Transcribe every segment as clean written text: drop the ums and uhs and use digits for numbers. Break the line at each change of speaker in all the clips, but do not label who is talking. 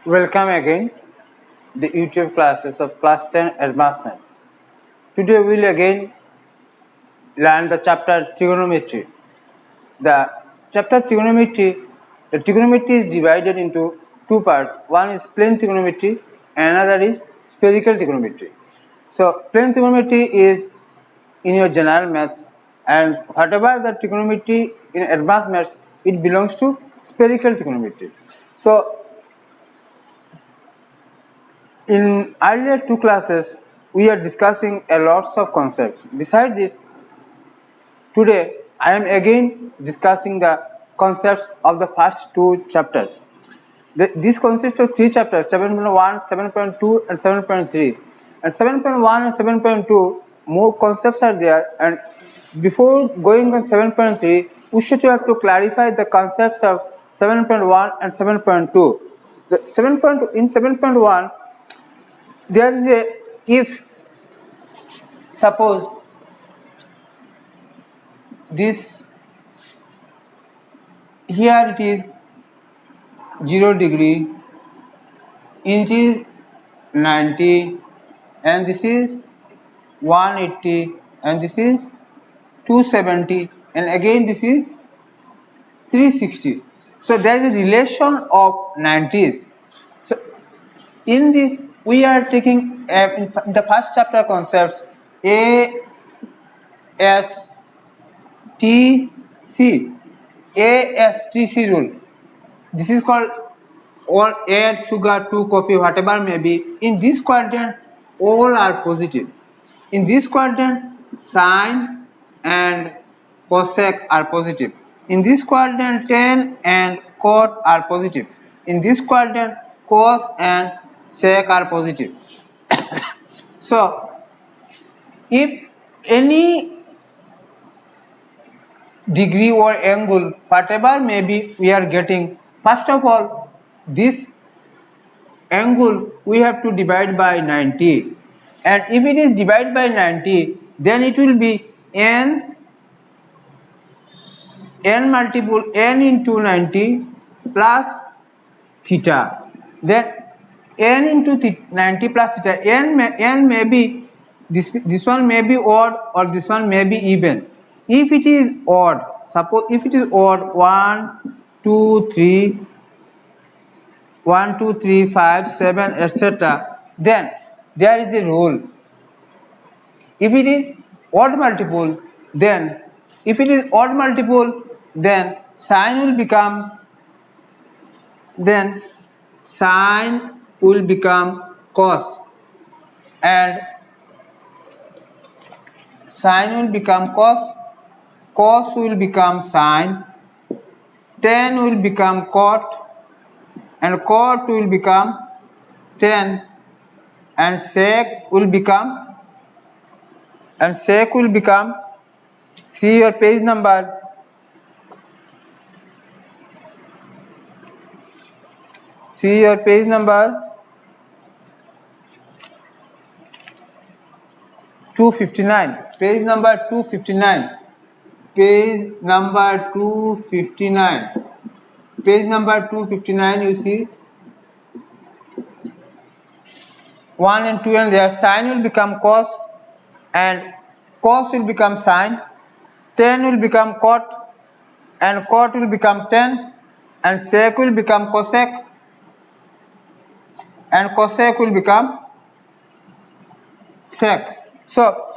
Welcome again the YouTube classes of class 10 advanced maths. Today we will again learn the chapter trigonometry. The chapter trigonometry, the trigonometry is divided into two parts. One is plane trigonometry and another is spherical trigonometry. So plane trigonometry is in your general maths, and whatever the trigonometry in advanced maths, it belongs to spherical trigonometry. So in earlier two classes, we are discussing a lots of concepts. Besides this, today I am again discussing the concepts of the first two chapters. This consists of three chapters: 7.1, 7.2, and 7.3. And 7.1 and 7.2 more concepts are there. And before going on 7.3, we should have to clarify the concepts of 7.1 and 7.2. In 7.1, there is a if suppose this here it is 0 degree, inch is 90, and this is 180, and this is 270, and again this is 360. So there is a relation of 90s. So in this we are taking in the first chapter concepts A S T C. ASTC rule. This is called all add sugar to coffee, whatever may be. In this quadrant, all are positive. In this quadrant, sine and cosec are positive. In this quadrant, tan and cot are positive. In this quadrant, cos and sec are positive. So, if any degree or angle, whatever may be, we are getting, first of all, this angle we have to divide by 90, and if it is divided by 90, then it will be n multiple n into 90 plus theta. Then n into 90 plus theta, n may be this one may be odd or this one may be even. If it is odd, suppose if it is odd 1 2 3 1 2 3 5 7 etc., then there is a rule. If it is odd multiple, then sine will become cos, and sine will become cos will become sine, tan will become cot, and cot will become tan, and sec will become see your page number 259. Page number 259. Page number 259. Page number 259. You see 1 and 2, and there sine will become cos, and cos will become sine, tan will become cot, and cot will become tan, and sec will become cosec, and cosec will become sec. So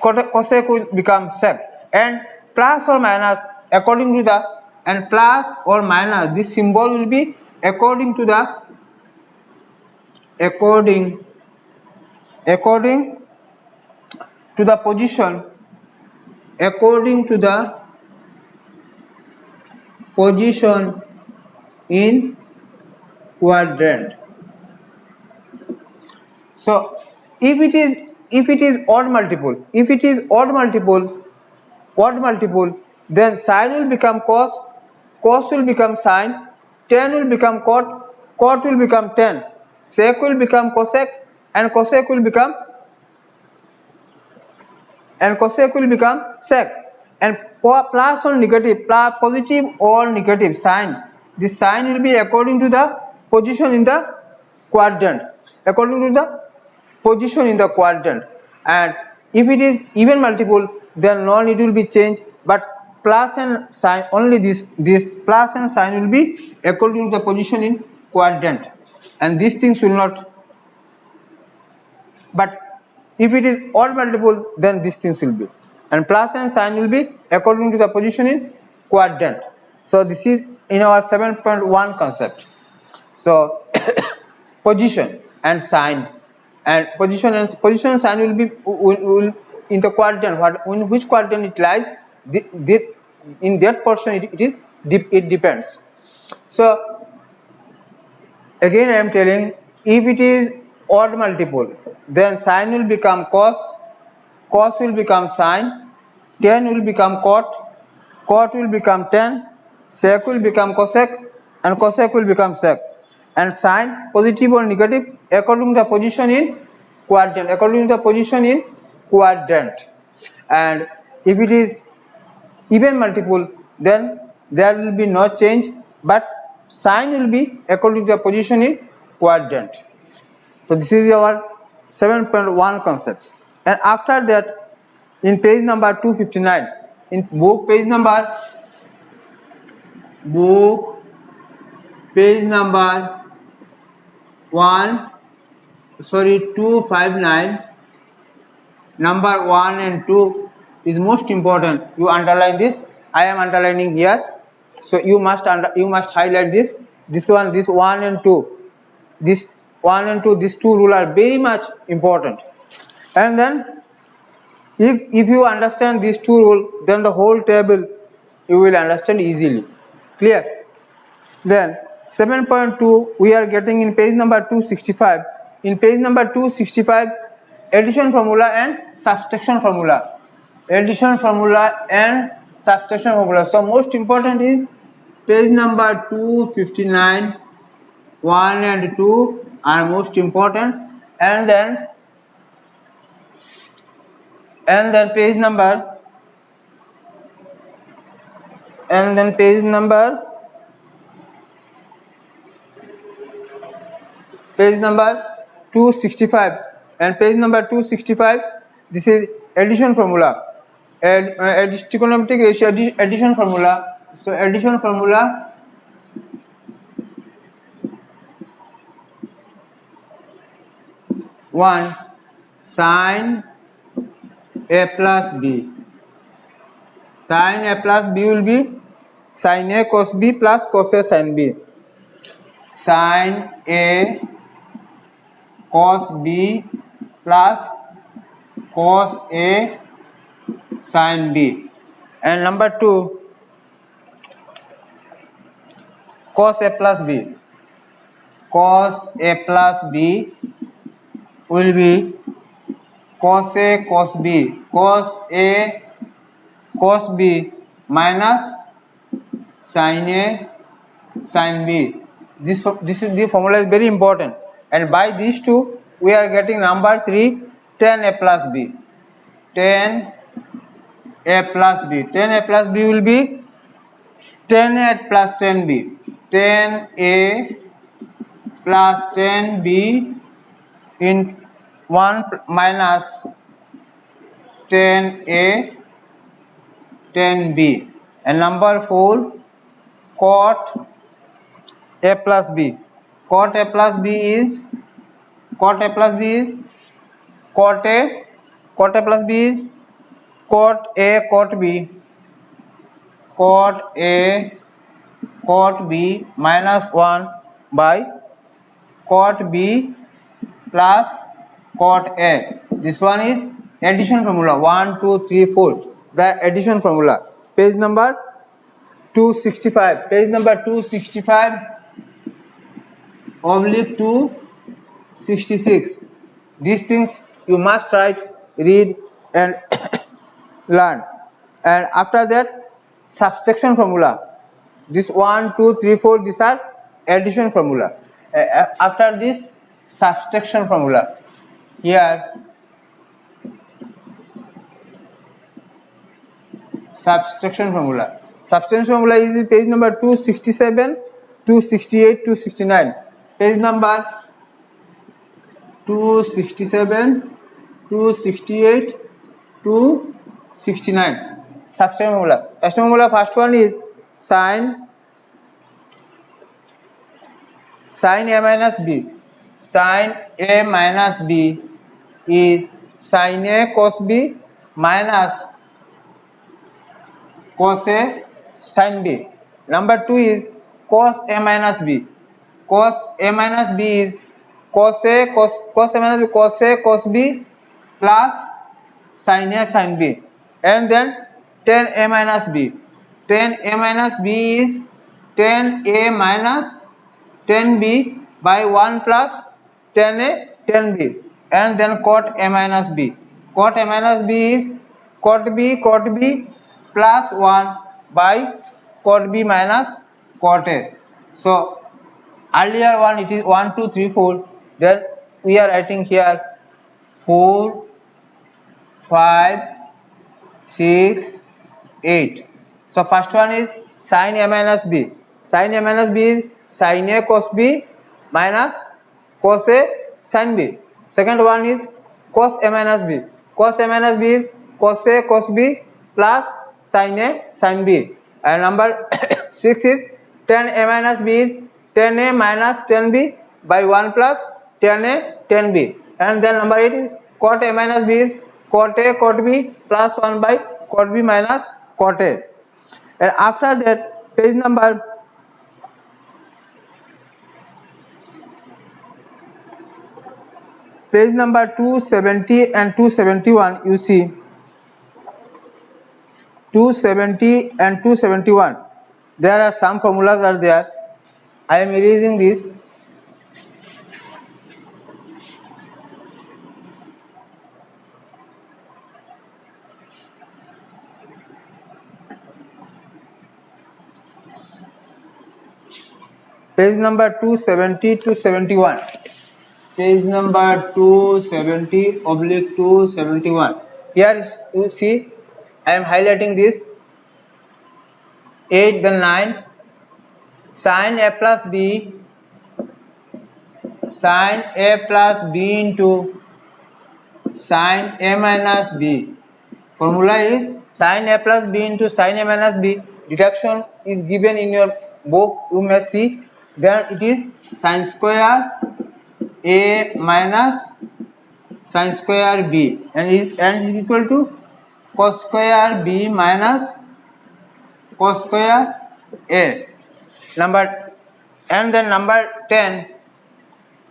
cosec will become sec, and plus or minus according to the, and plus or minus, this symbol will be according to the position, in quadrant. So if it is odd multiple, then sine will become cos will become sine, tan will become cot will become tan, sec will become cosec, and cosec will become sec, and plus or negative, positive or negative sign, this sign will be according to the position in the quadrant, according to the position in the quadrant. And if it is even multiple, then no, it will be changed, but plus and sign, only this plus and sign will be according to the position in quadrant, and these things will not. But if it is odd multiple, then these things will be, and plus and sign will be according to the position in quadrant. So this is in our 7.1 concept. So position and sign, and position and sign will be will in the quadrant, in which quadrant it lies, in that portion it depends. So again I am telling, if it is odd multiple, then sign will become cos, cos will become sin, tan will become cot, cot will become tan, sec will become cosec, and cosec will become sec. And sign, positive or negative, according to the position in quadrant, according to the position in quadrant. And if it is even multiple, then there will be no change, but sign will be according to the position in quadrant. So this is our 7.1 concepts. And after that, in page number 259, in book page number 259, number 1 and 2 is most important. You underline this. I am underlining here. So you must highlight this. This one and 2. This 1 and 2, these two rules are very much important. And then if you understand these two rules, then the whole table you will understand easily. Clear? Then 7.2 we are getting in page number 265. In page number 265, addition formula and subtraction formula. Addition formula and subtraction formula. So most important is page number 259, 1 and 2 are most important, and then page number 265, and page number 265, this is addition formula, trigonometric ratio addition formula. So addition formula, one, sin a plus b. Sin a plus b will be sin a cos b plus cos a sin b. Sin a cos b plus cos a sin b. And number 2, cos a plus b. Cos a plus b will be cos a cos b, cos a cos b minus sin a sin b. This is the formula is very important, and by these two we are getting number 3, tan a plus b. Tan a plus b. Tan a plus b will be tan a plus tan b. Tan a plus tan b in 1 minus tan a tan b. And number 4, cot a plus b. Cot a plus b is cot a plus b is cot a plus b is cot a cot b, cot a cot b minus 1 by cot b plus cot a. This one is addition formula, 1 2 3 4, the addition formula. Page number 265, page number 265 oblique 266. These things you must write, read and learn. And after that, subtraction formula. This 1 2 3 4, these are addition formula. After this, subtraction formula. Here subtraction formula. Subtraction formula is page number 267, 268, 269. Page number 267, 268, 269. Substitute formula. Substitute formula first one is sin A minus B. Sin A minus B is sin A cos B minus cos A sin B. Number 2 is cos A minus B. Cos A minus B is cos A minus B, cos A cos B plus sin A sin B, and then tan A minus B. Tan A minus B is tan A minus tan B by 1 plus tan A tan B, and then cot A minus B. Cot A minus B is cot B plus 1 by cot B minus cot A. So earlier one it is 1 2 3 4, then we are writing here 4 5 6 8. So first one is sin A minus B. Sin A minus B is sin A cos B minus cos A sin B. Second one is cos A minus B. Cos A minus B is cos A cos B plus sin A sin B. And number 6 is tan A minus B is tan A minus tan B by 1 plus tan A tan B. And then number 8 is cot A minus B is cot A cot B plus 1 by cot B minus cot A. And after that, page number 270 and 271, you see 270 and 271, there are some formulas are there. I am erasing this. Page number 270 to 71. Page number 270 oblique 271. Here you see I am highlighting this 8 then 9 sin A plus B into sin A minus B. Formula is sin A plus B into sin A minus B. Deduction is given in your book, you may see. Then it is sin square A minus sin square B and is equal to cos square B minus cos square A. And then number 10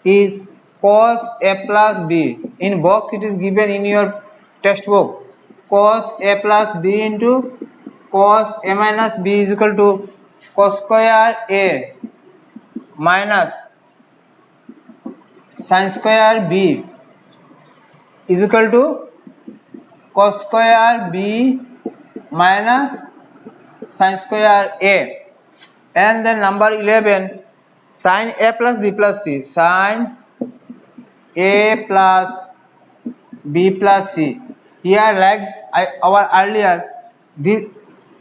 is cos A plus B. In box it is given in your textbook. Cos A plus B into cos A minus B is equal to cos square A minus sin square B is equal to cos square B minus sin square A. And then number 11 sin A plus B plus C. Sin A plus B plus C. Here like our earlier this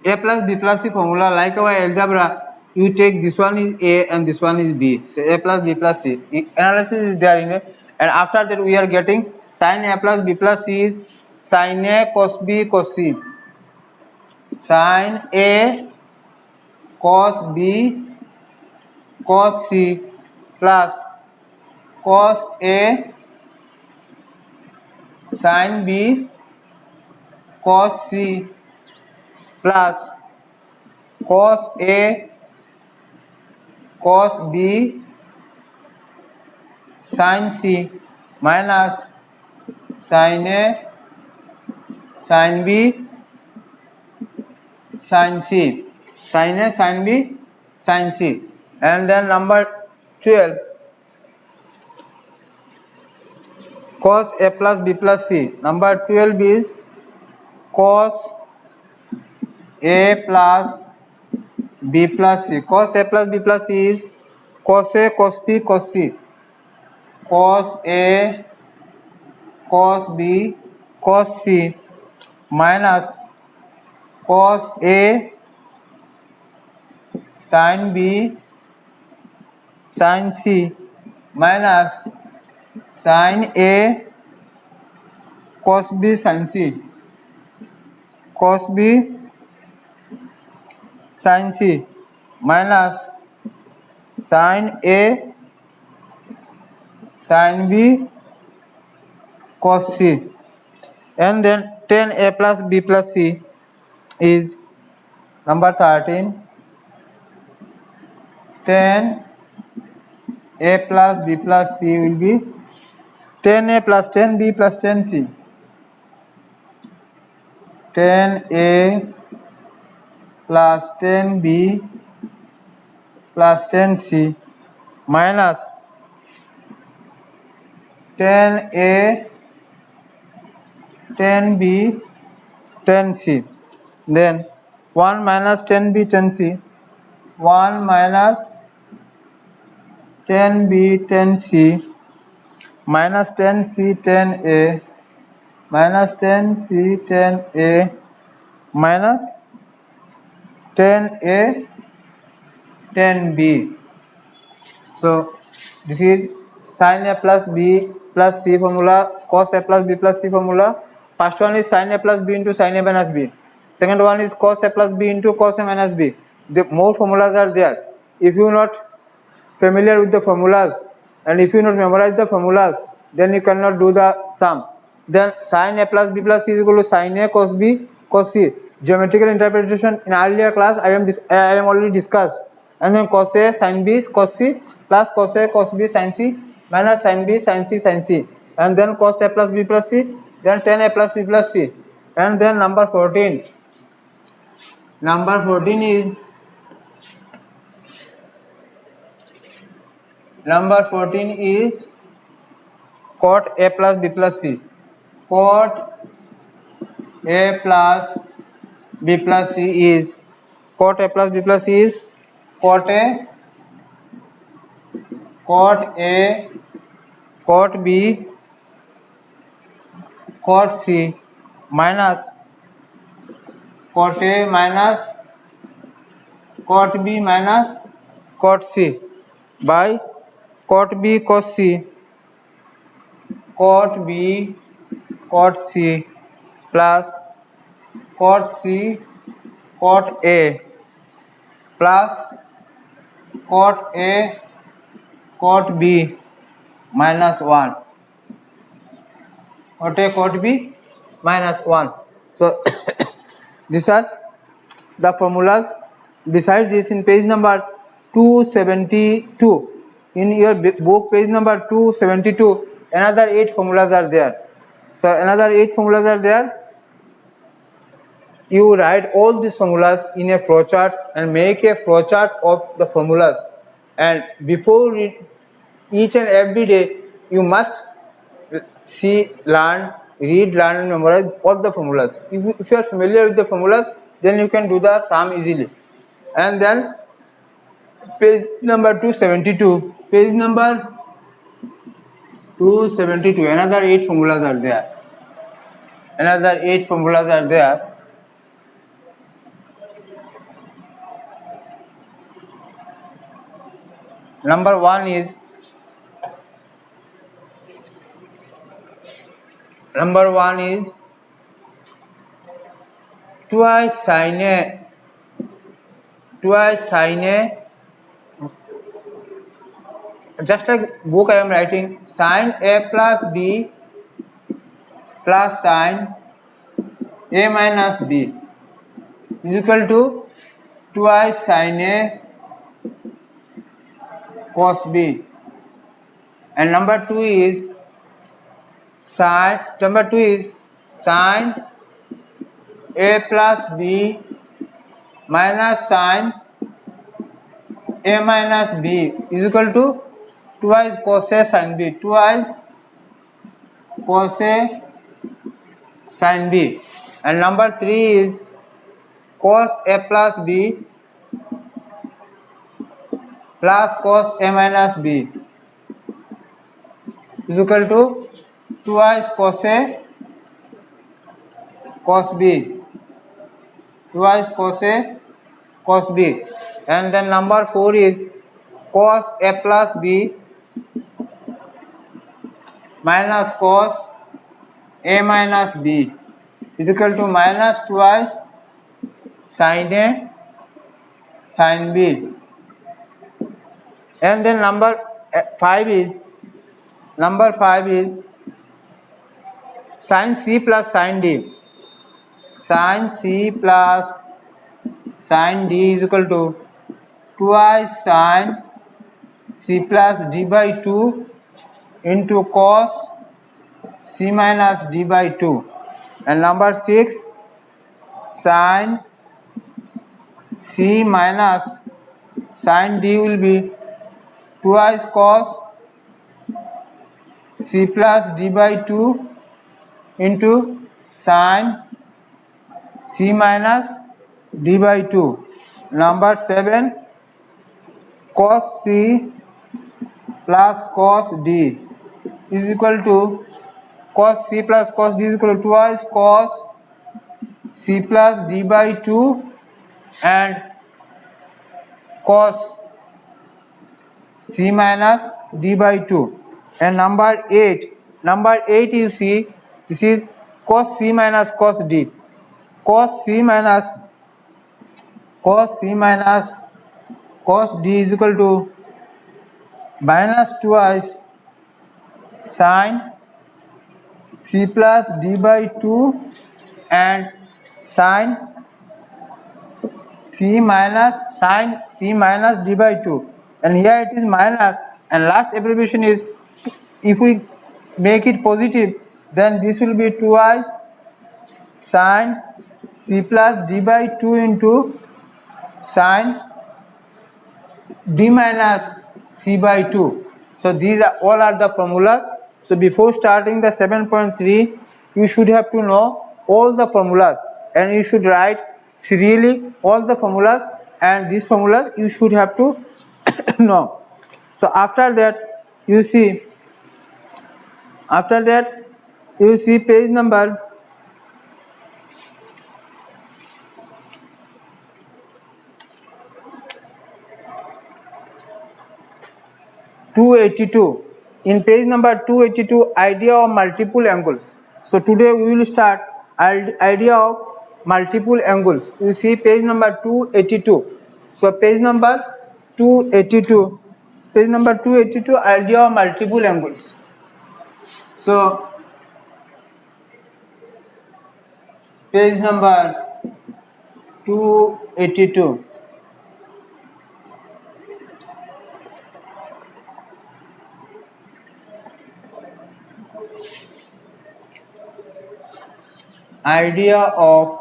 A plus B plus C formula, like our algebra, you take this one is A and this one is B. So A plus B plus C. Analysis is there in it. And after that we are getting sin A plus B plus C is sin A cos B cos C. Sin A cos B cos C plus cos A sin B cos C plus cos A cos B sin C minus sin A sin B sin C, sin A sin B sin C. And then number 12 cos A plus B plus C. Number 12 is cos A plus B plus C. Cos A plus B plus C is cos A cos B cos C. Cos A cos B cos C minus cos A sin B sin C minus sin A cos B sin C, cos B sin C minus sin A sin B cos C, and then tan A plus B plus C is number 13, tan A plus B plus C will be tan A plus tan B plus tan C, tan A plus tan B plus tan C minus tan A tan B tan C, then 1 minus tan B tan C, 1 minus tan B tan C minus tan C tan A minus tan C tan A minus tan A tan B. So this is sin A plus B plus C formula, cos A plus B plus C formula. First one is sin A plus B into sin A minus B. Second one is cos A plus B into cos A minus B. The more formulas are there. If you are not familiar with the formulas and if you not memorize the formulas, then you cannot do the sum. Then sin A plus B plus C is equal to sin A cos B cos C. Geometrical interpretation in earlier class I am already discussed. And then cos A sin B cos C plus cos A cos B sin C minus sin B sin C sin C, and then cos A plus B plus C, then tan A plus B plus C, and then number 14. Number 14 is cot A plus B plus C. Cot A plus B plus C is cot A plus B plus C is cot A cot B cot C minus cot A minus cot B minus cot C by cot B cos C, cot B cot C plus cot C cot A plus cot A cot B minus 1, cot A cot B minus 1. So these are the formulas. Besides this, in page number 272, in your book page number 272, another 8 formulas are there. So another 8 formulas are there. You write all these formulas in a flowchart and make a flowchart of the formulas, and before each and every day you must see, learn, read, learn and memorize all the formulas. If you are familiar with the formulas, then you can do the sum easily. And then page number 272, another 8 formulas are there. Number 1 is twice sin A, just like book I am writing, sin A plus B plus sin A minus B is equal to twice sin A cos B, and number 2 is sin A plus B minus sin A minus B is equal to twice cos A sin B, sin B, and number 3 is cos A plus B plus cos A minus B is equal to twice cos A cos B, and then number 4 is cos A plus B minus cos A minus B is equal to minus twice sin A sin B. And then number 5 is sin C plus sin D. Sin C plus sin D is equal to twice sin C plus D by 2 into cos C minus D by 2. And number 6, sin C minus sin D will be twice cos C plus D by 2 into sin C minus D by 2. Number 7, cos C plus cos D is equal to cos C plus cos D is equal to twice cos C plus D by 2 and cos C minus D by 2. And number 8 you see, this is cos C minus cos D. Cos C minus cos D is equal to minus twice sin C plus D by 2 and sin C minus D by 2. And here it is minus, and last abbreviation is, if we make it positive, then this will be twice sin C plus D by 2 into sin D minus C by 2. So these are all are the formulas. So before starting the 7.3, you should have to know all the formulas, and you should write serially all the formulas, and these formulas you should have to know. So after that you see page number 282. In page number 282, idea of multiple angles. So today we will start idea of multiple angles. You see page number 282. So page number 282, idea of multiple angles. So page number 282. Idea of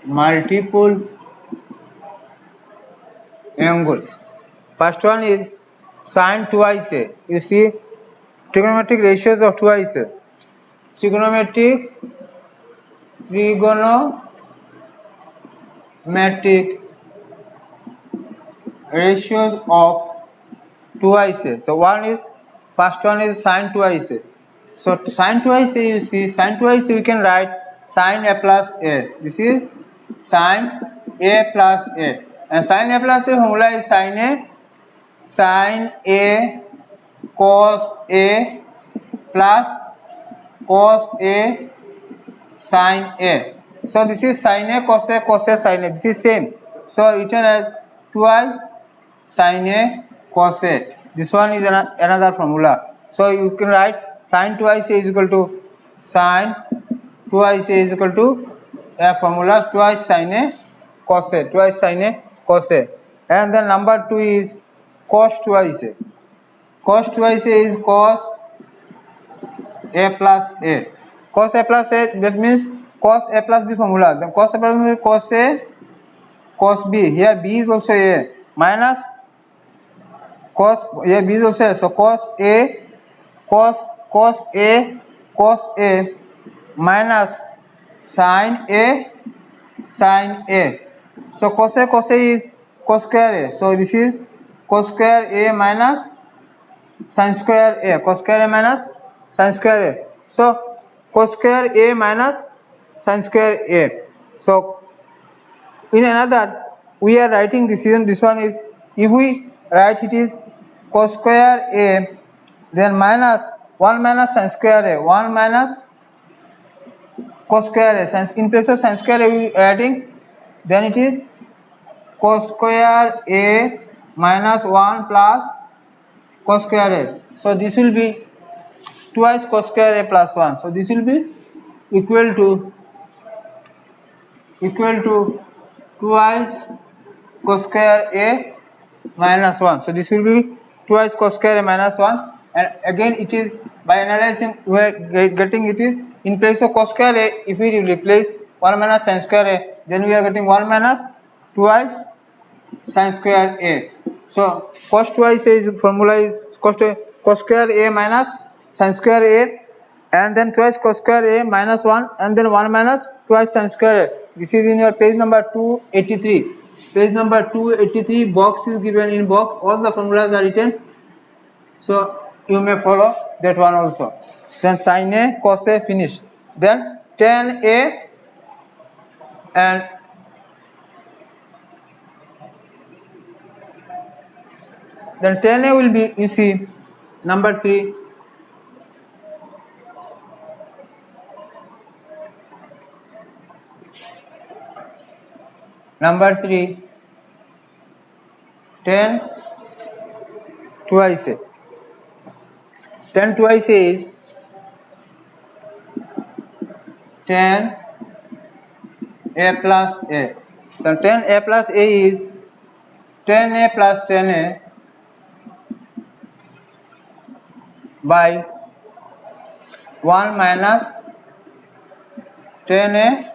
multiple angles. First one is sin twice A. You see trigonometric ratios of twice A. Trigonometric ratios of twice A. So first one is sin twice A. So sin twice A, you see sin twice A, we can write sin A plus A. This is sin A plus A, and sin A plus A formula is sin A cos A plus cos A sin A. So this is sin A cos A sin A. This is same. So written as twice sin A cos A. This one is another formula. So you can write sin twice A is equal to sin twice A is equal to a formula twice sin A cos A, twice sin A cos A. And then number 2 is cos twice A. Cos twice A is cos A plus A. Cos A plus A, this means cos A plus B formula. Then cos A plus B, cos A cos B. Here B is also A minus cos, here B is also A. So cos A minus sin A sin A. So cos A is cos square A. So this is cos square A minus sin square A. Cos square A minus sin square A. So cos square A minus sin square A. So in another we are writing this one is, if we write it is cos square a, then minus 1 minus sin square a, 1 minus cos square a, since in place of sin square a we are adding, then it is cos square a minus 1 plus cos square a. So this will be twice cos square a plus 1. So this will be equal to twice cos square a minus 1. So this will be twice cos square a minus 1, and again it is by analyzing we are getting it is in place of cos square a, if we replace 1 minus sin square a, then we are getting 1 minus twice sin square a. So cos twice a is formula is cos square a minus sin square a, and then twice cos square a minus 1, and then 1 minus twice sin square a. This is in your page number 283. Page number 283, box is given in box, all the formulas are written, so you may follow that one also. Then sin a cos a, finish. Then tan a, and then tan a will be, you see, number 3. Number 3, tan twice a. Tan twice a is tan a plus a. So tan a plus a is tan a plus tan a by 1 minus tan a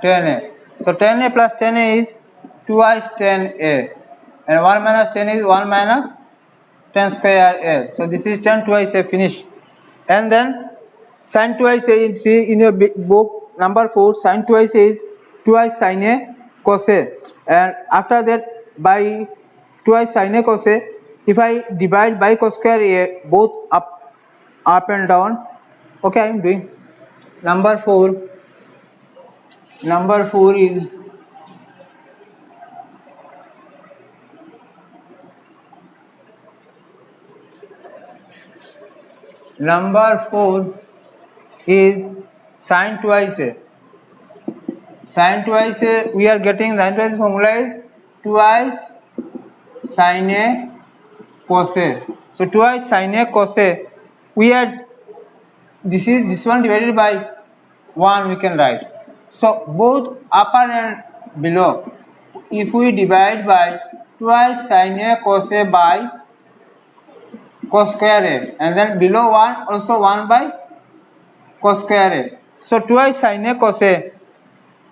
tan a. So tan a plus tan a is twice tan a, and 1 minus tan is 1 minus tan square a. So this is tan twice a, finish. And then sin twice a, see in your book number 4, sin twice a is twice sin a cos a, and after that by twice sin a cos a, if I divide by cos square a, both up and down. Okay, I am doing number 4. Number 4 is sin twice a. Sin twice a, we are getting sin twice formula is twice sin a cos a. So twice sin a cos a, we are, this one divided by 1 we can write. So both upper and below, if we divide by twice sin a cos a by cos square a, and then below 1 also 1 by cos square a. So twice sin a cos a.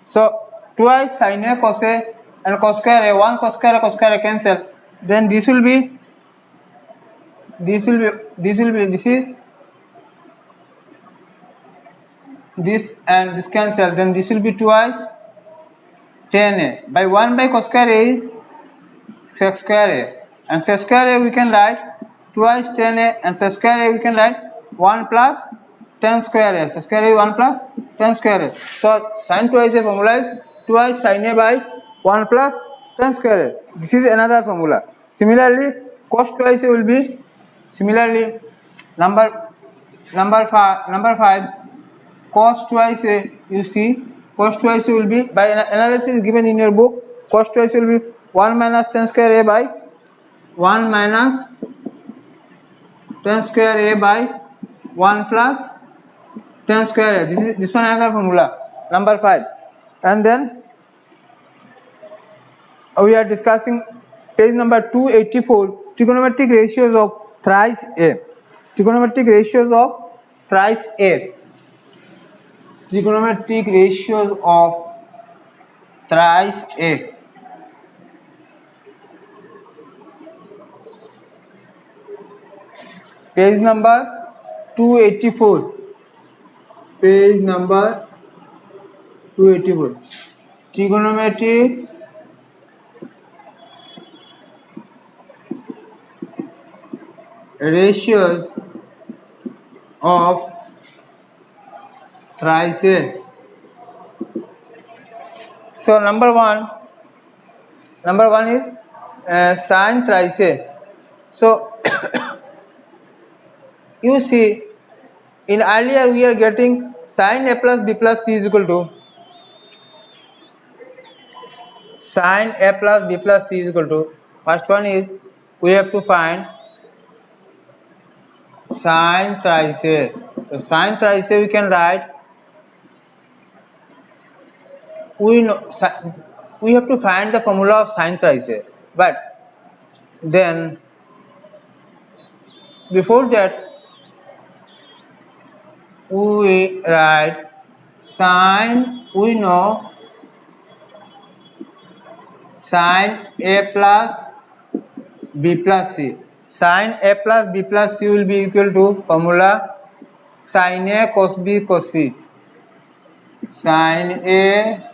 So twice sin a cos a and cos square a, 1 cos square a cancel. Then this is this and this cancel. Then this will be twice tan a by 1 by cos square a is sec square a, and sec square a we can write twice tan a, and sec square a we can write 1 plus tan square a. Sec square a 1 plus tan square a. So sin twice a formula is twice sin a by 1 plus tan square a. This is another formula. Similarly, cos twice a will be similarly number 5 cos twice a. You see, cos twice a will be by analysis given in your book. Cos twice a will be 1 minus tan square a by 1 minus tan square a by 1 plus tan square a. This one another formula, number 5. And then we are discussing page number 284, trigonometric ratios of thrice a. Trigonometric ratios of thrice a. Trigonometric ratios of thrice a. Page number 284. Page number 284. Trigonometric ratios of thrice a. So number one is sin thrice a. So you see, in earlier we are getting sin A plus B plus C is equal to sin A plus B plus C is equal to, first one is we have to find sin thrice A. So sin thrice A we can write, we know we have to find the formula of sin thrice A, but then before that we write sin, we know sin A plus B plus C. Sin A plus B plus C will be equal to formula sin A cos B cos C. Sin A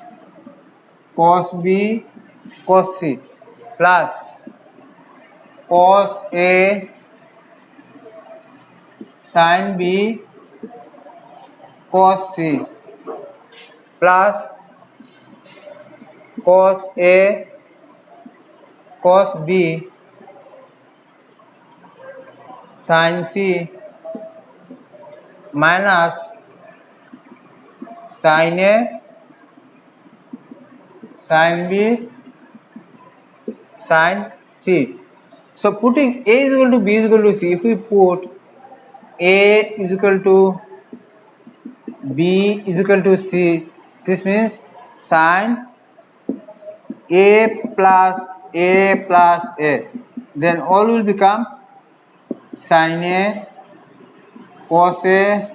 cos B cos C plus cos A sin B cos C plus cos A cos B sin C minus sin A sin B sin C. So putting A is equal to B is equal to C, if we put A is equal to B is equal to C, this means sin A plus A plus A, then all will become sin A cos A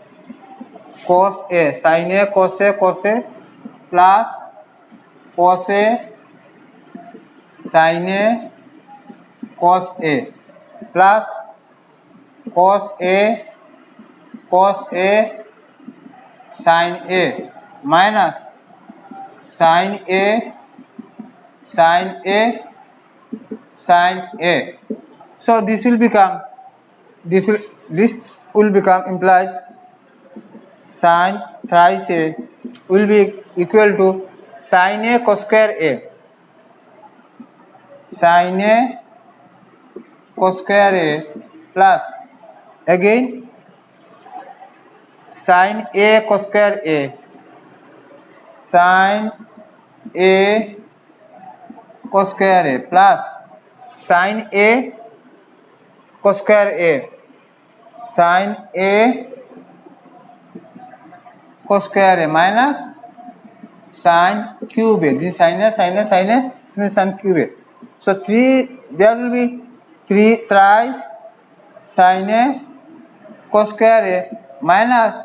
cos A, sin A cos A cos A plus cos A sin A cos A plus cos A cos A sin A minus sin A sin A sin A. So this will become, this will become implies sin thrice A will be equal to sin A cos square A, sin A cos square A plus again sin A cos square A, sin A cos square A plus sin A cos square A, sin A cos square A minus sin cube A. This is sin A, sin A, sin A, this means sin cube A. So there will be 3 thrice sin A cos square A minus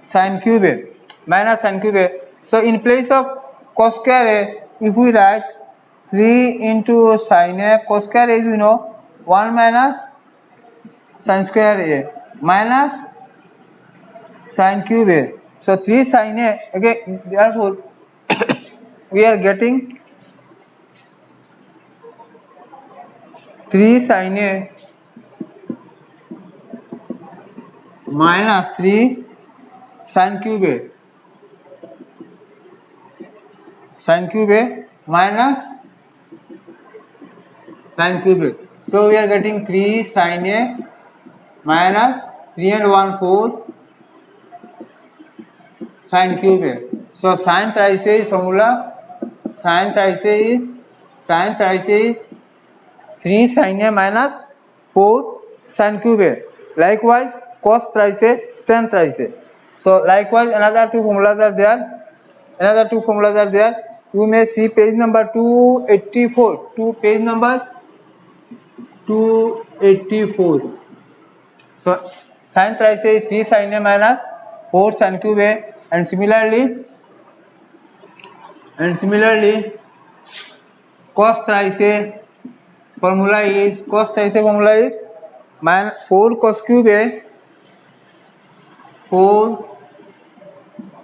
sin cube A minus sin cube A. So in place of cos square A, if we write 3 into sin A cos square A, you know 1 minus sin square A minus sin cube A. So 3 sin A, again therefore we are getting 3 sin A minus 3 sin cube A, sin cube A minus sin cube A. So we are getting 3 sin A minus 3 and 1 4 sin cube A. So sin thrice A is formula, sin thrice A is 3 sin A minus 4 sin cube A. Likewise cos thrice A, tan thrice A. So likewise another two formulas are there. You may see page number 284, page number 284. So sin thrice A is 3 sin A minus 4 sin cube A, and similarly cos thrice A formula is minus 4 cos cube A, 4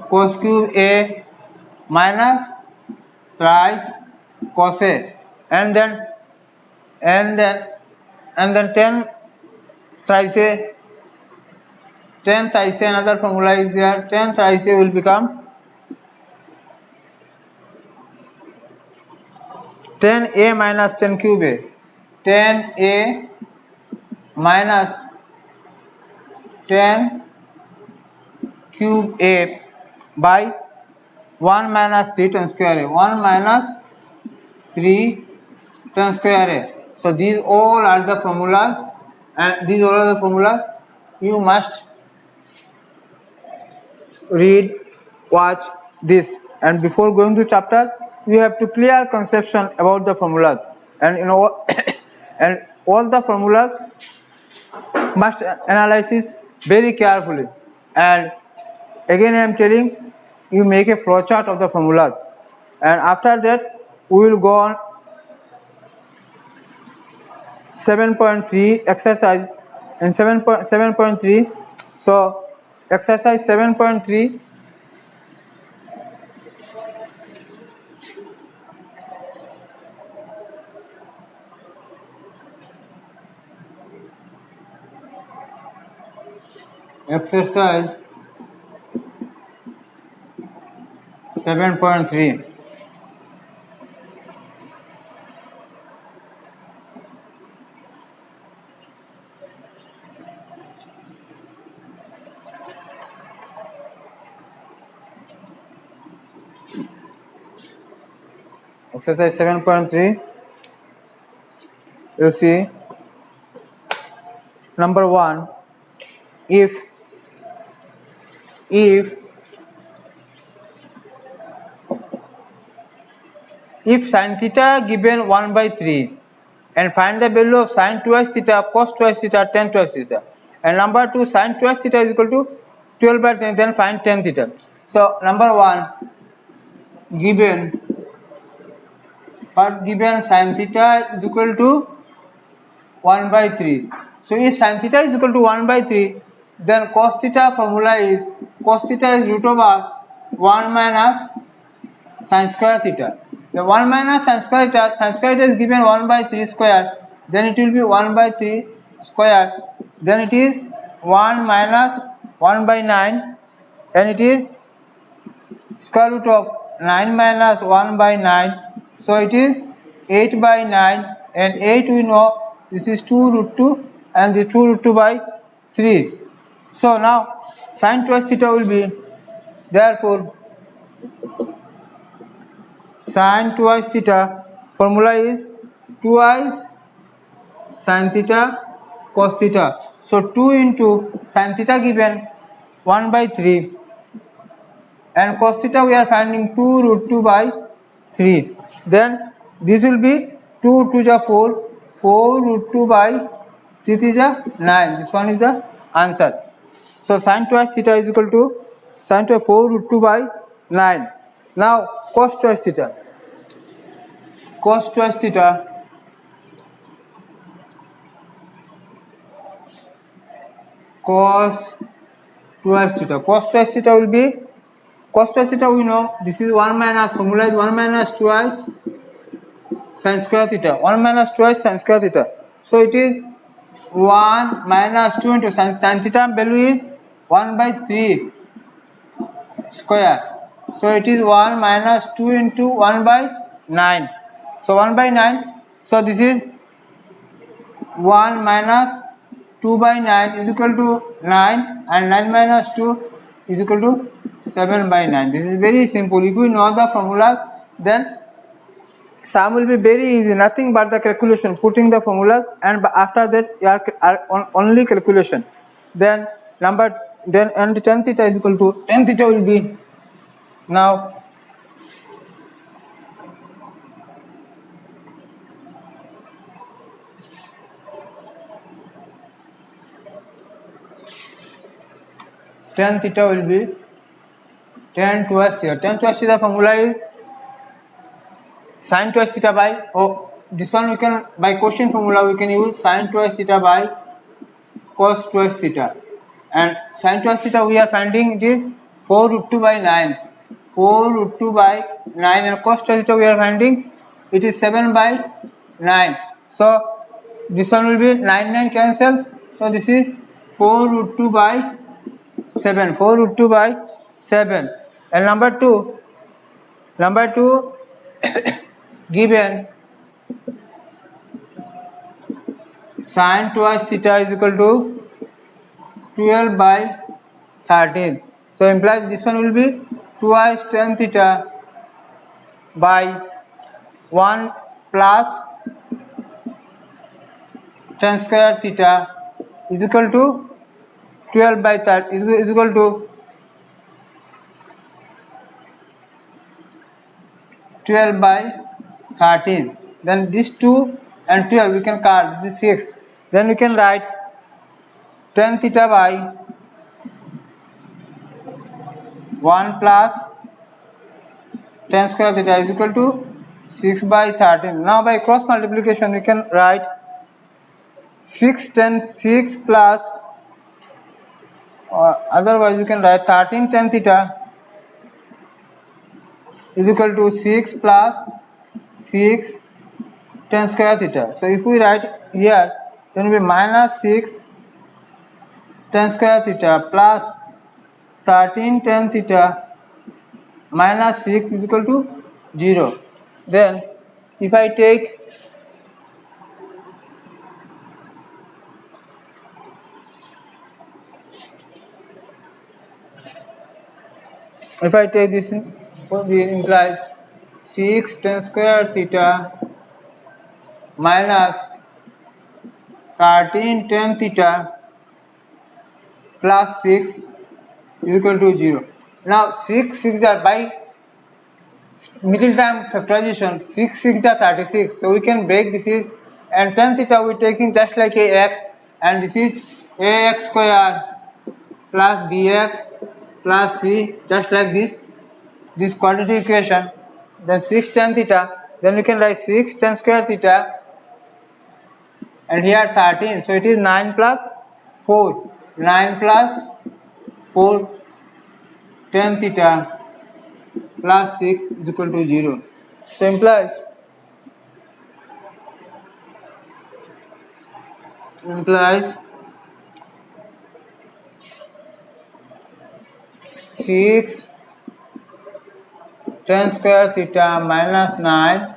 cos cube A minus thrice cos A, and then 10 thrice A. Another formula is there. 10 thrice A will become 10A minus 10 cube A, 10a minus 10 cube a by 1 minus 3 times square a, 1 minus 3 times square a. So these all are the formulas, and these all are the formulas you must read, watch this, and before going to chapter you have to clear conception about the formulas, and you know and all the formulas must analyze very carefully. And again I am telling you, make a flow chart of the formulas, and after that we will go on 7.3 exercise in 7.3. So exercise 7.3, exercise 7.3. Exercise 7.3, you see number 1, if sin theta given 1 by 3 and find the value of sin twice theta, cos twice theta, tan twice theta, and number 2, sin twice theta is equal to 12 by 10, then find tan theta. So number 1, given sin theta is equal to 1 by 3. So if sin theta is equal to 1 by 3, then cos theta formula is root over 1 minus sin square theta. The 1 minus sin square theta is given 1 by 3 square, then it will be 1 by 3 square, then it is 1 minus 1 by 9, and it is square root of 9 minus 1 by 9, so it is 8 by 9, and 8 we know this is 2 root 2, and the 2 root 2 by 3. So now sin twice theta will be, therefore sin twice theta formula is twice sin theta cos theta. So 2 into sin theta given 1 by 3, and cos theta we are finding 2 root 2 by 3. Then this will be 2 to the 4, 4 root 2 by 3 is 9. This one is the answer. So sin twice theta is equal to sin twice 4 root 2 by 9. Now cos twice theta. Cos twice theta will be, cos twice theta we know this is 1 minus, formula is 1 minus twice sin square theta, 1 minus twice sin square theta. So it is 1 minus 2 into sin theta value is 1 by 3 square. So it is 1 minus 2 into 1 by 9. So 1 by 9. So this is 1 minus 2 by 9 is equal to 9, and 9 minus 2 is equal to 7 by 9. This is very simple. If you know the formulas, then sum will be very easy, nothing but the calculation, putting the formulas, and after that you are only calculation. Then and tan theta is equal to, tan theta will be, now tan theta will be tan twice theta. Tan twice theta formula is sin twice theta by, this one we can, by question formula we can use sin twice theta by cos twice theta, and sin twice theta we are finding it is 4 root 2 by 9, 4 root 2 by 9, and cos twice theta we are finding it is 7 by 9. So this one will be 9 cancel, so this is 4 root 2 by 7, 4 root 2 by 7. And number 2 given Sin twice theta is equal to 12 by 13. So implies this one will be twice tan theta by 1 plus tan square theta is equal to 12 by 30 is equal to 12 by 13. Then this 2 and 12 we can cut. This is 6. Then we can write tan theta by 1 plus tan square theta is equal to 6 by 13. Now by cross multiplication we can write 6 plus otherwise you can write 13 tan theta is equal to 6 plus 6 tan square theta. So if we write here, then it will be minus 6 tan square theta plus 13 tan theta minus 6 is equal to 0. Then if I take this, this implies 6 tan square theta minus 13 tan theta plus 6 is equal to 0. Now 6 are by middle term factorization, 6 are 36. So we can break this is, and tan theta we taking just like ax, and this is ax square plus bx plus c, just like this quadratic equation. Then 6 tan theta, then we can write 6 tan square theta, and here 13, so it is 9 plus 4, 9 plus 4 tan theta plus 6 is equal to 0. So implies 6 tan square theta minus 9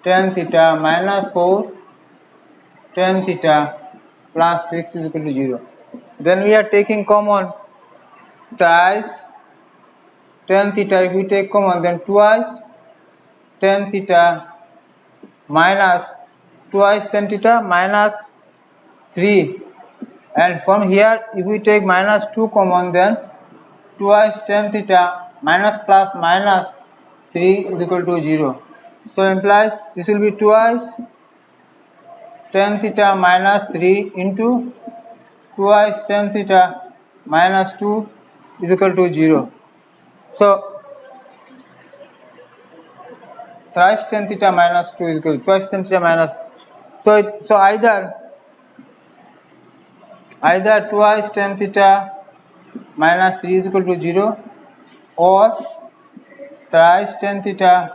tan theta minus 4 tan theta plus 6 is equal to 0. Then we are taking common thrice tan theta. If we take common, then twice tan theta minus twice tan theta minus 3, and from here if we take minus 2 common, then twice tan theta minus plus minus 3 is equal to 0. So implies this will be twice tan theta minus 3 into twice tan theta minus 2 is equal to 0. So thrice tan theta minus 2 is equal to twice tan theta minus, so either twice tan theta minus 3 is equal to 0, or thrice tan theta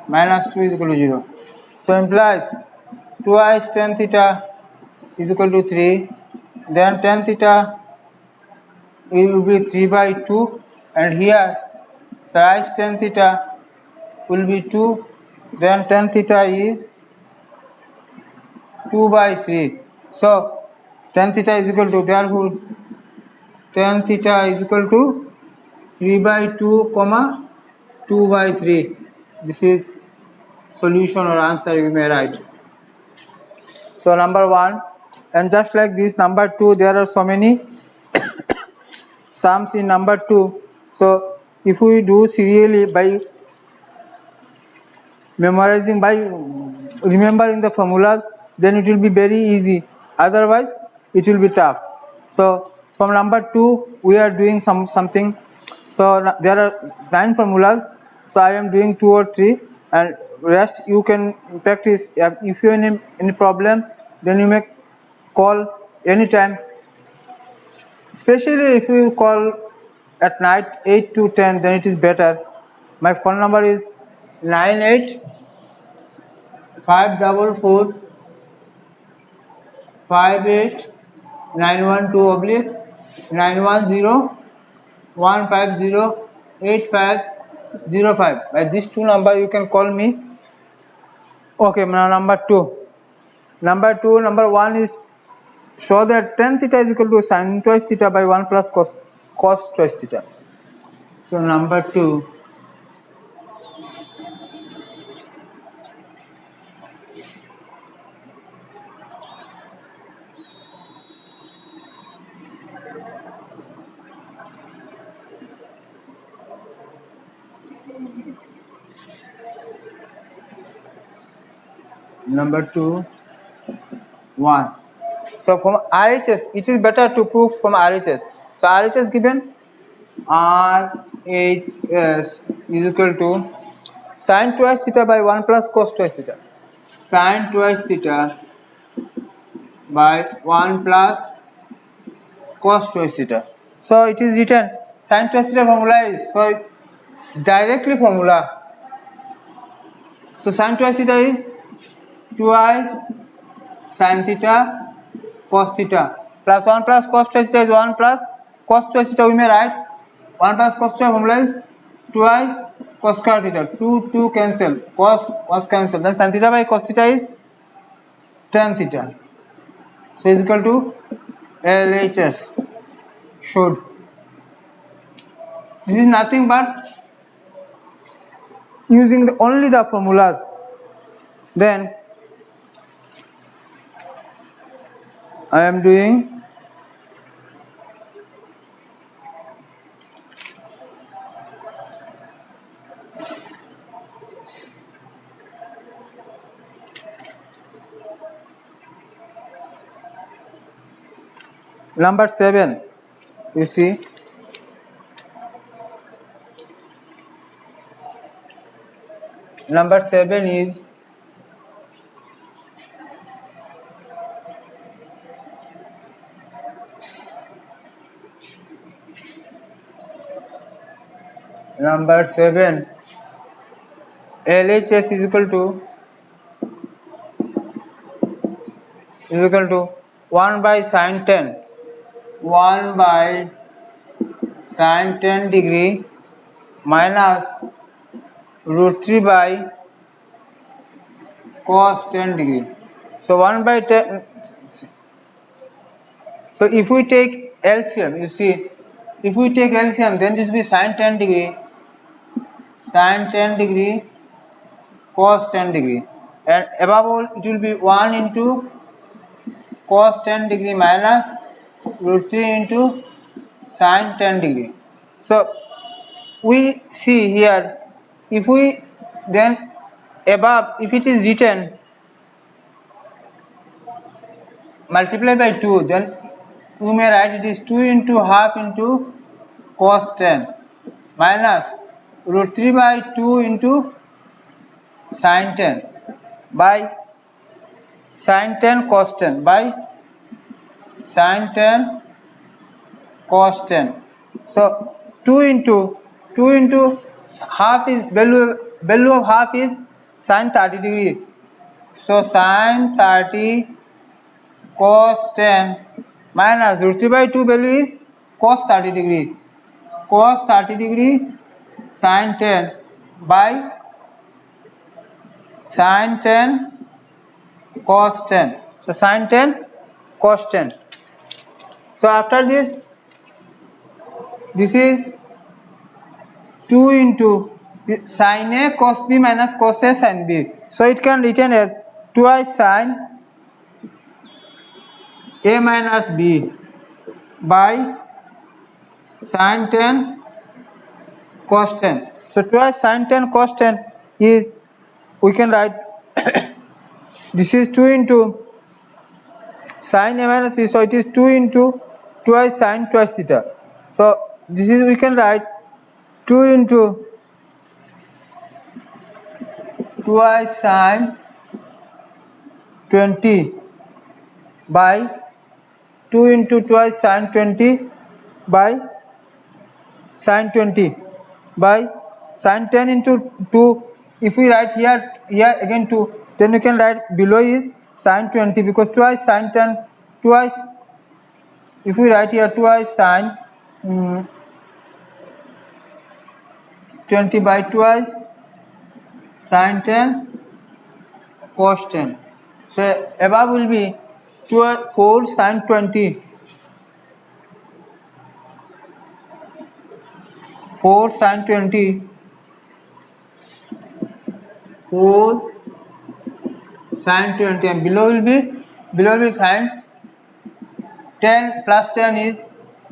minus 2 is equal to 0. So implies twice tan theta is equal to 3, then tan theta will be 3 by 2, and here thrice tan theta will be 2, then tan theta is 2 by 3. So tan theta is equal to, therefore tan theta is equal to 3 by 2 comma 2 by 3. This is solution or answer you may write. So number 1, and just like this number 2, there are so many sums in number 2. So if we do serially by memorizing, by remembering the formulas, then it will be very easy, otherwise it will be tough. So from number 2 we are doing something. So there are 9 formulas, so I am doing 2 or 3, and rest you can practice. If you have any problem, then you may call anytime, especially if you call at night 8 to 10, then it is better. My phone number is 9854458912 oblique 9101508505. By these 2 number you can call me. Okay, now number 2. Number 1 is show that tan theta is equal to sin twice theta by 1 plus cos twice theta. So number 2. Number 2, 1. So from RHS, it is better to prove from RHS. So RHS given RHS is equal to sin twice theta by 1 plus cos twice theta. Sin twice theta by 1 plus cos twice theta. So it is written sin twice theta formula is directly formula. So sin twice theta is twice sin theta cos theta plus 1 plus cos twice theta is 1 plus cos twice theta. We may write 1 plus cos theta formula is twice cos square theta. 2 cancel, cos cancel, then sin theta by cos theta is tan theta. So is equal to LHS. Should this is nothing but using only the formulas. Then I am doing number 7. You see, number 7 is number 7. LHS is equal to 1 by sin 10. 1 by sin 10 degree minus root 3 by cos 10 degree. So 1 by 10. So if we take LCM, you see, if we take LCM, then this will be sin 10 degree, cos 10 degree, and above all it will be 1 into cos 10 degree minus root 3 into sin 10 degree. So we see here, if we then above, if it is written multiply by 2, then we may write it is 2 into half into cos 10 minus root 3 by 2 into sin 10 by sin 10 cos 10 by sin 10 cos 10. So 2 into half is value of half is sin 30 degree. So sin 30 cos 10 minus root 3 by 2 value is cos 30 degree. Cos 30 degree sin 10 by sin 10 cos 10. So sin 10 cos 10. So after this is 2 into sin A cos B minus cos A sin B. So it can written as twice sin A minus B by sin 10 cos 10. So twice sin 10 cos 10 is, we can write this is 2 into sin A minus B, so it is 2 into twice sin twice theta. So this is, we can write 2 into twice sin 20 by 2 into twice sin 20 by sin 20 by sin 10 into 2. If we write here again 2, then you can write below is sin 20, because twice sin 10, twice, if we write here twice sin 20 by twice sin 10 cos 10. So above will be 4 sin 20. 4 sin 20. 4 sin 20, and below will be sin 10 plus 10 is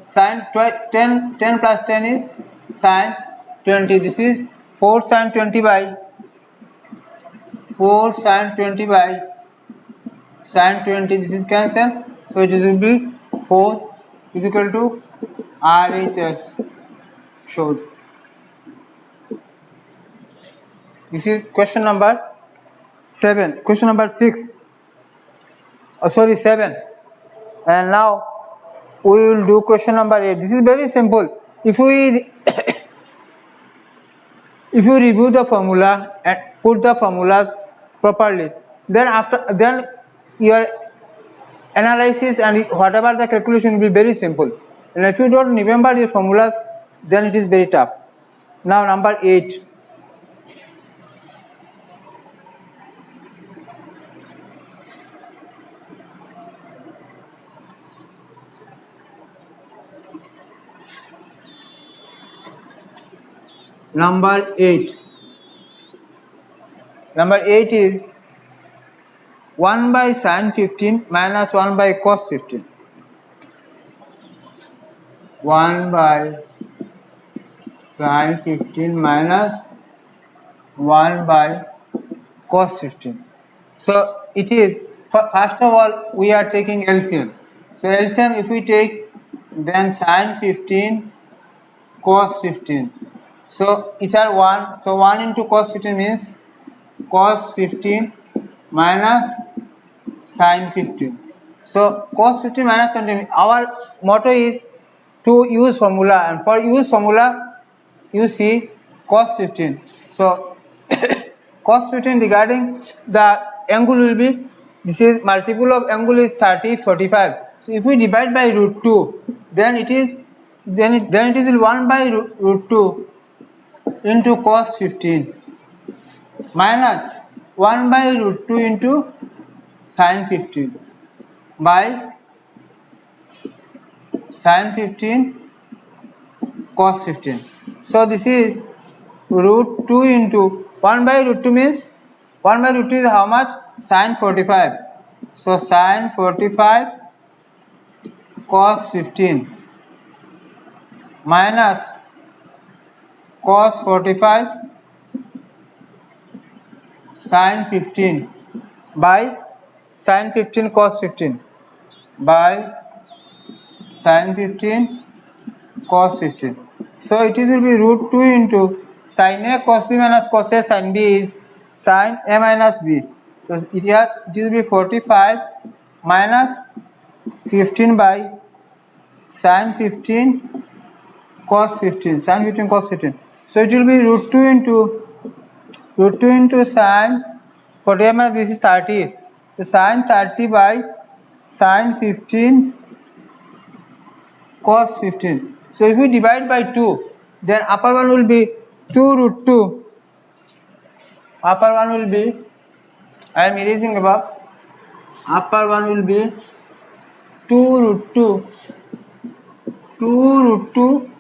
sin 10 plus 10 is sin 20. This is 4 sin 20 by 4 sin 20 by sin 20. This is cancelled, so it will be 4 is equal to RHS showed. This is question number 7. Question number 6. Sorry, 7. And now we will do question number 8. This is very simple. If you review the formula and put the formulas properly, then your analysis and whatever the calculation will be very simple. And if you don't remember your formulas, then it is very tough. Now number 8. Number 8 is 1 by sin 15 minus 1 by cos 15. 1 by sin 15 minus 1 by cos 15. So it is, first of all we are taking LCM. So LCM if we take, then sin 15 cos 15. So each are 1. So 1 into cos 15 means cos 15 minus sin 15. So cos 15 minus sin 15. Our motto is to use formula, and for use formula you see cos 15. So cos 15 regarding the angle will be, this is multiple of angle is 30, 45. So if we divide by root 2, then it is 1 by root 2 into cos 15 minus 1 by root 2 into sin 15 by sin 15 cos 15. So this is root 2 into 1 by root 2 means 1 by root 2 is how much? Sin 45. So sin 45 cos 15 minus cos 45 sin 15 by sin 15 cos 15 by sin 15 cos 15. So it will be root 2 into sin A cos B minus cos A sin B is sin A minus B. So it will be 45 minus 15 by sin 15 cos 15, sin 15 cos 15. So it will be root 2 into sin 45 minus this is 30. So sin 30 by sin 15 cos 15. So if we divide by 2, then upper one will be 2 root 2. Upper one will be, I am erasing above. Upper one will be 2 root 2. 2 root 2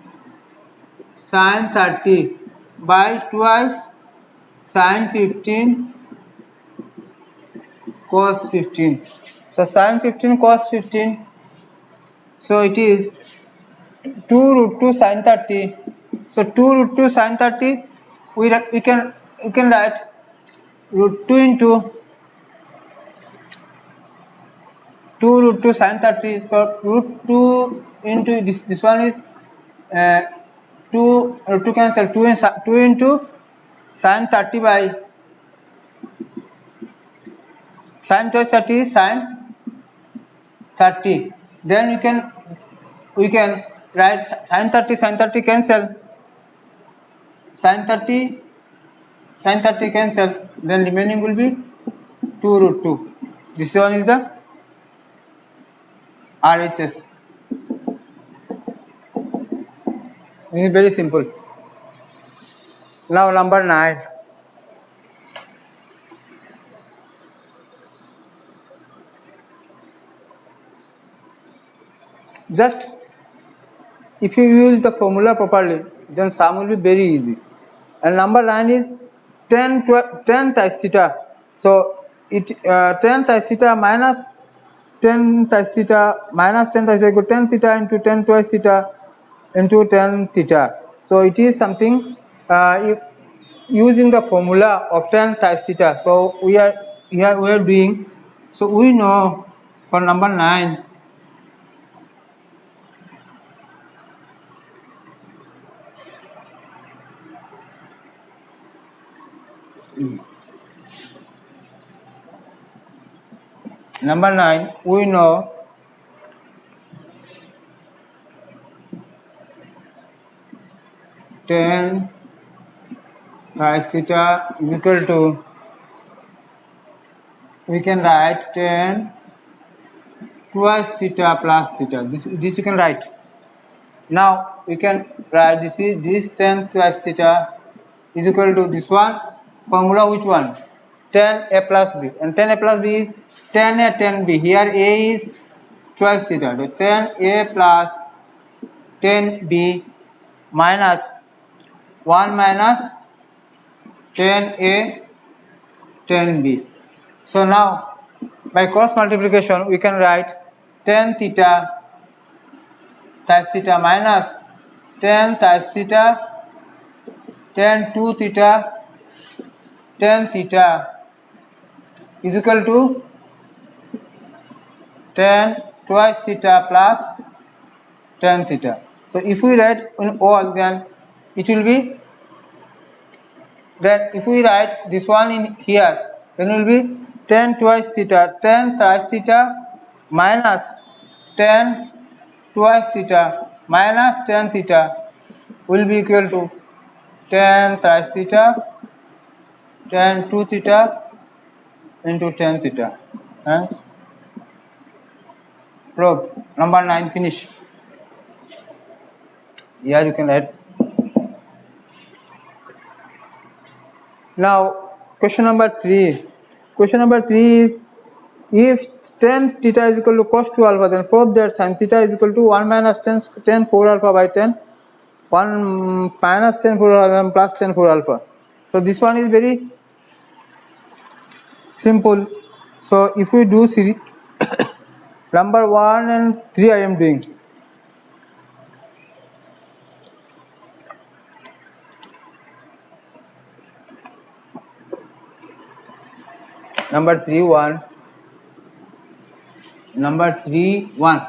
sin 30 by twice sin 15 cos 15. So sin 15 cos 15. So it is 2 root 2 sin 30. So 2 root 2 sin 30, we can write root 2 into 2 root 2 sin 30. So root 2 into this one is 2 root 2 cancel, 2 into sin 30 by sin twice 30 is sin 30. Then we can write sin 30 cancel, sin 30 cancel, then remaining will be 2 root 2. This one is the RHS. This is very simple. Now number 9. just if you use the formula properly, then sum will be very easy. And number 9 is 10 times theta. So it 10 times theta minus 10 times theta minus 10 times theta equal 10 theta into 10 twice theta into 10 theta. So it is something if using the formula of 10 times theta. So we are here we are doing. So we know for number 9. Number 9 we know tan cos theta is equal to, we can write tan twice theta plus theta. This you can write. Now we can write this tan twice theta is equal to this one formula, which one? Tan a plus b, and tan a plus b is tan a tan b. Here a is twice theta, so tan a plus tan b minus 1 minus tan a tan b. So now by cross multiplication we can write tan theta times theta minus tan times theta tan 2 theta tan theta is equal to tan twice theta plus tan theta. So if we write in all, then it will be, then if we write this one in here, then it will be tan twice theta tan twice theta minus tan twice theta minus tan theta will be equal to tan twice theta tan 2 theta into tan theta. Hence prove. Number 9 finish. Here you can write. Now question number 3. Question number 3 is, if tan theta is equal to cos 2 alpha, then prove that sin theta is equal to 1 minus tan 4 alpha by 10, 1 minus tan 4 alpha plus tan 4 alpha. So this one is very simple. So if we do series number 1 and 3 I am doing. Number 3 1. Number 3 1.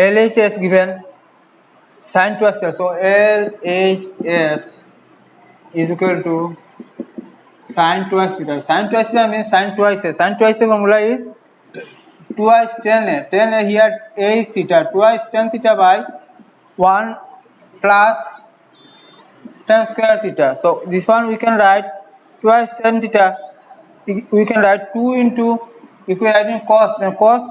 LHS given sin twice theta. So LHS is equal to sin twice theta. Sin twice theta means sin twice a. Sin twice a formula is twice tan a. Tan a here a is theta. Twice tan theta by 1 plus tan square theta. So this one we can write twice tan theta. We can write 2 into, if we write in cos, then cos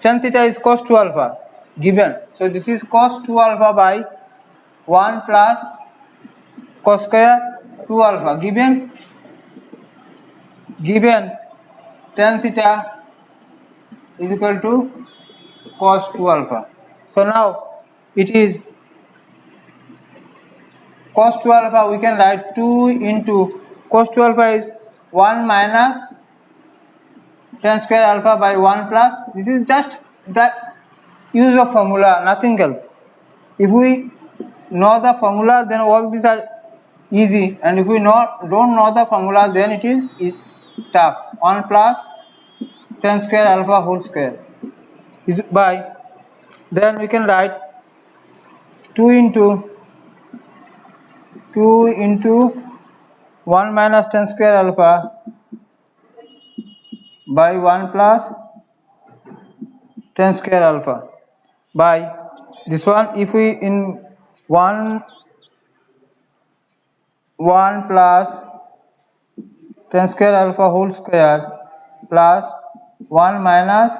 tan theta is cos 2 alpha given. So this is cos 2 alpha by 1 plus cos square 2 alpha given tan theta is equal to cos 2 alpha. So now it is cos 2 alpha, we can write 2 into cos 2 alpha is 1 minus tan square alpha by 1 plus, this is just the use of formula, nothing else. If we know the formula, then all these are easy, and if we don't know the formula, then it is tough. 1 plus tan square alpha whole square is by, then we can write 2 into 1 minus tan square alpha by 1 plus tan square alpha by this one. If we in 1 plus 10 square alpha whole square plus 1 minus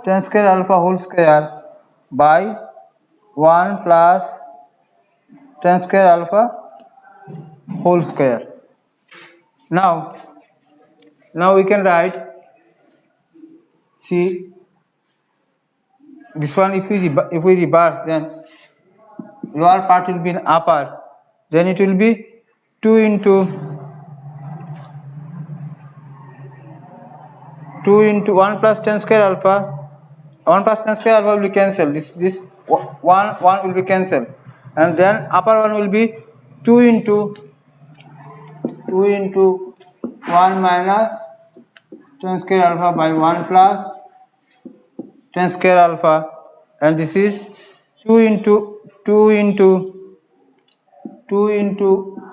10 square alpha whole square by 1 plus 10 square alpha whole square. Now we can write, see this one, if we reverse, then lower part will be in upper, then it will be 2 into 1 plus 10 square alpha. 1 plus 10 square alpha will be cancelled, this 1 will be cancelled, and then upper one will be 2 into 1 minus 10 square alpha by 1 plus 10 square alpha, and this is 2 into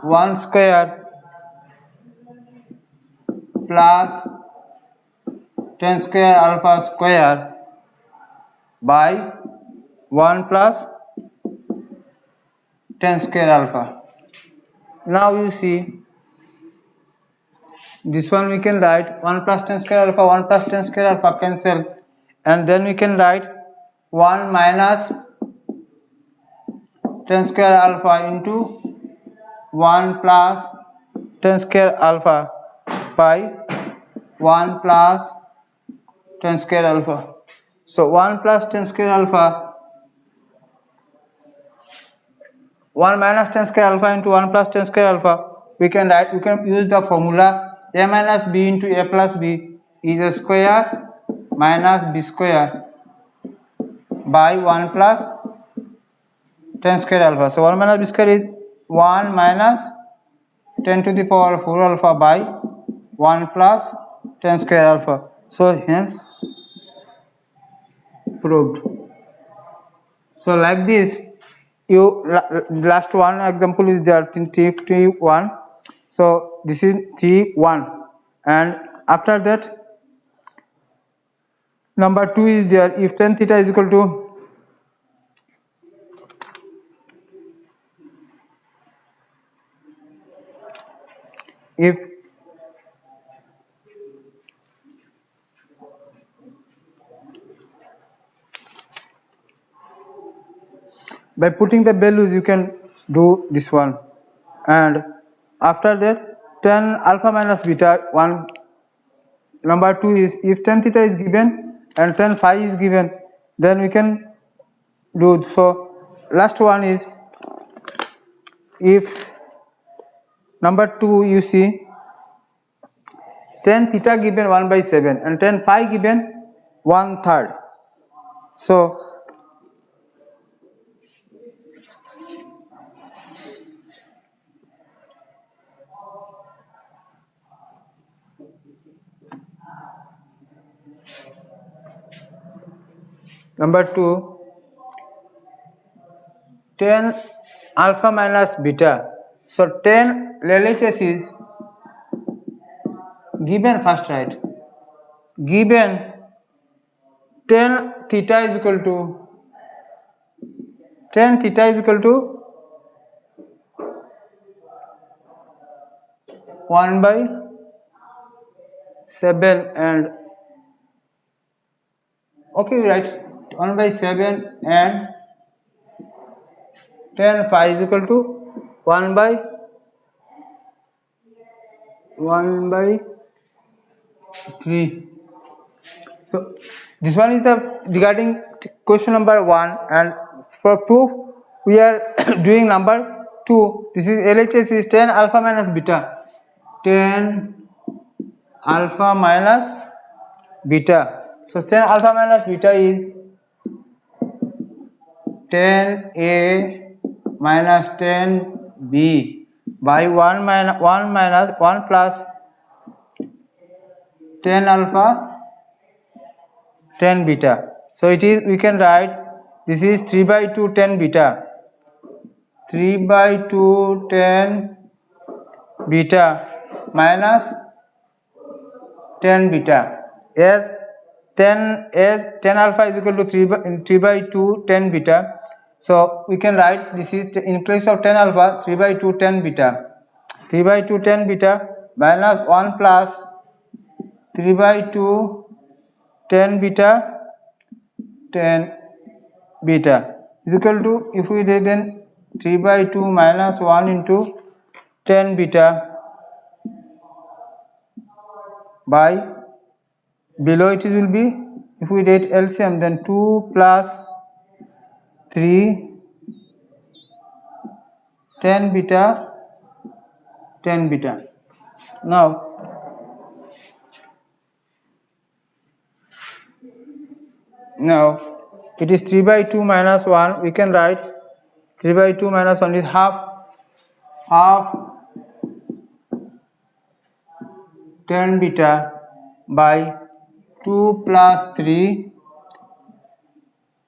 1 square plus 10 square alpha square by 1 plus 10 square alpha. Now you see this one, we can write 1 plus 10 square alpha, 1 plus 10 square alpha cancel, and then we can write 1 minus 10 square alpha into 1 plus 10 square alpha by 1 plus 10 square alpha. So 1 plus 10 square alpha, 1 minus 10 square alpha into 1 plus 10 square alpha, we can use the formula a minus b into a plus b is a square minus b square by 1 plus 10 square alpha. So 1 minus b square is 1 minus 10 to the power 4 alpha by 1 plus 10 square alpha. So hence proved. So like this, you last one example is there in T1. So this is T1, and after that number 2 is there. If tan theta is equal to by putting the values you can do this one, and after that tan alpha minus beta 1. Number 2 is if tan theta is given and tan phi is given, then we can do. So last one is if number 2 you see tan theta given 1 by 7 and tan phi given 1/3. So number 2 tan alpha minus beta. So tan LHS is given first, right? Given tan theta is equal to 1 by 7, and okay, we write 1 by 7, and tan phi is equal to 1 by 3. So this one is the regarding question number 1, and for proof we are doing number 2. This is LHS is tan alpha minus beta. Tan alpha minus beta. So tan alpha minus beta is tan A minus tan B by 1 plus tan alpha tan beta. So it is, we can write this is 3 by 2 tan beta. 3 by 2 tan beta minus tan beta, as tan alpha is equal to 3 by 2 tan beta. So we can write this is in place of tan alpha 3 by 2 tan beta. 3 by 2 tan beta minus 1 plus 3 by 2 10 beta 10 beta is equal to, if we did then 3 by 2 minus 1 into 10 beta by below it will be, if we did LCM, then 2 plus 3 10 beta 10 beta. Now it is 3 by 2 minus 1. We can write 3 by 2 minus 1 is half 10 beta by 2 plus 3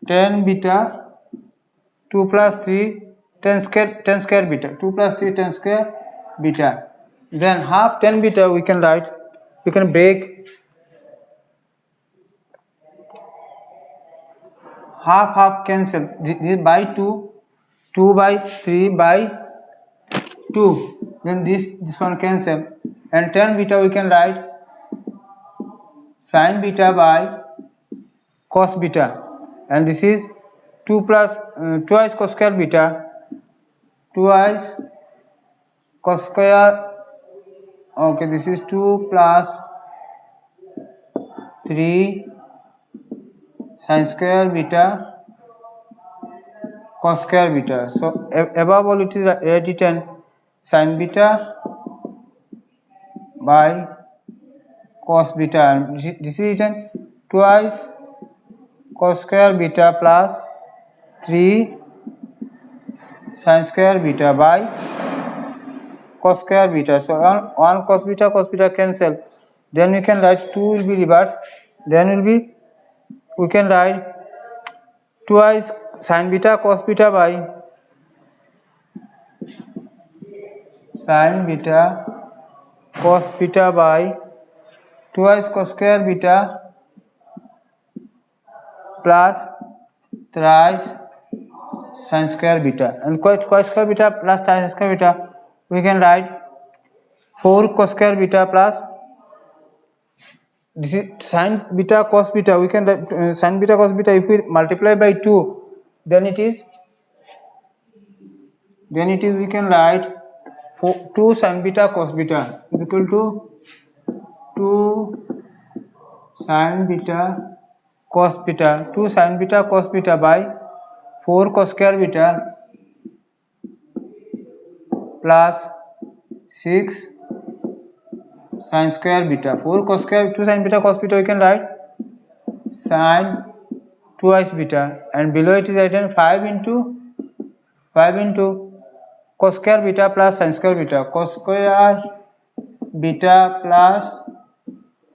10 beta 2 plus 3 10 square beta 2 plus 3 10 square beta. Then half 10 beta we can write, we can break half cancel, this by 2 by 3 by 2, then this one cancel, and 10 beta we can write sin beta by cos beta, and this is 2 plus twice cos square beta, twice cos square, okay, this is 2 plus 3 sin square beta cos square beta. So above all it is written sin beta by cos beta, and this is written twice cos square beta plus 3 sin square beta by cos square beta. So 1 cos beta cancel, then we can write 2 will be reversed, then will be, we can write twice sin beta cos beta by sin beta cos beta by twice cos square beta plus thrice sin square beta, and cos square beta plus sin square beta we can write 4 cos square beta plus, this is sin beta cos beta, we can write sin beta cos beta, if we multiply by 2, then it is we can write 2 sin beta cos beta is equal to 2 sin beta cos beta, 2 sin beta cos beta by 4 cos square beta plus 6 sin square beta. 4 cos square 2 sin beta cos beta we can write sin twice beta, and below it is written 5 into cos square beta plus sin square beta, cos square beta plus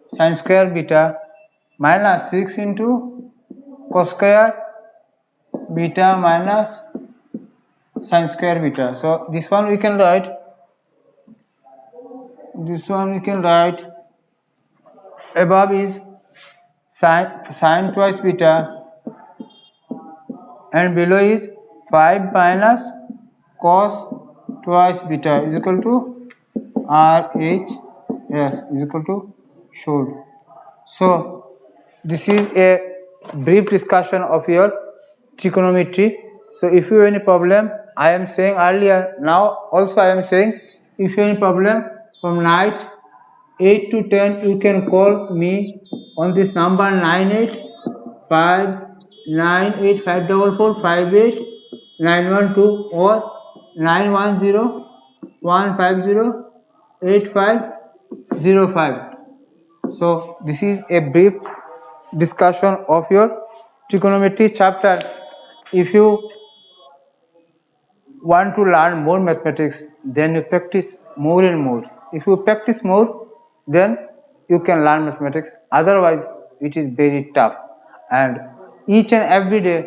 sin square beta minus 6 into cos square beta minus sin square beta. So this one we can write, above is sin twice beta, and below is 5 minus cos twice beta is equal to RHS is equal to should. So this is a brief discussion of your trigonometry. So if you have any problem, I am saying earlier, now also I am saying, if you have any problem from night 8 to 10, you can call me on this number 9859854458 or 9101508505. So this is a brief discussion of your trigonometry chapter. If you want to learn more mathematics, then you practice more and more. If you practice more, then you can learn mathematics. Otherwise it is very tough, and each and every day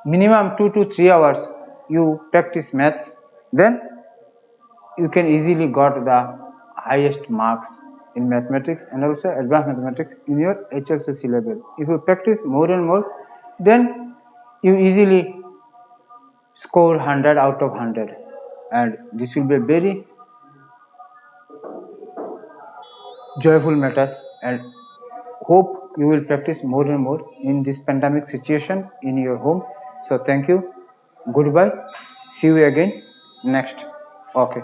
minimum 2 to 3 hours you practice maths, then you can easily got the highest marks in mathematics and also advanced mathematics in your HSLC level. If you practice more and more, then you easily score 100 out of 100, and this will be a very joyful matter, and hope you will practice more and more in this pandemic situation in your home. So thank you, goodbye, see you again next. Okay.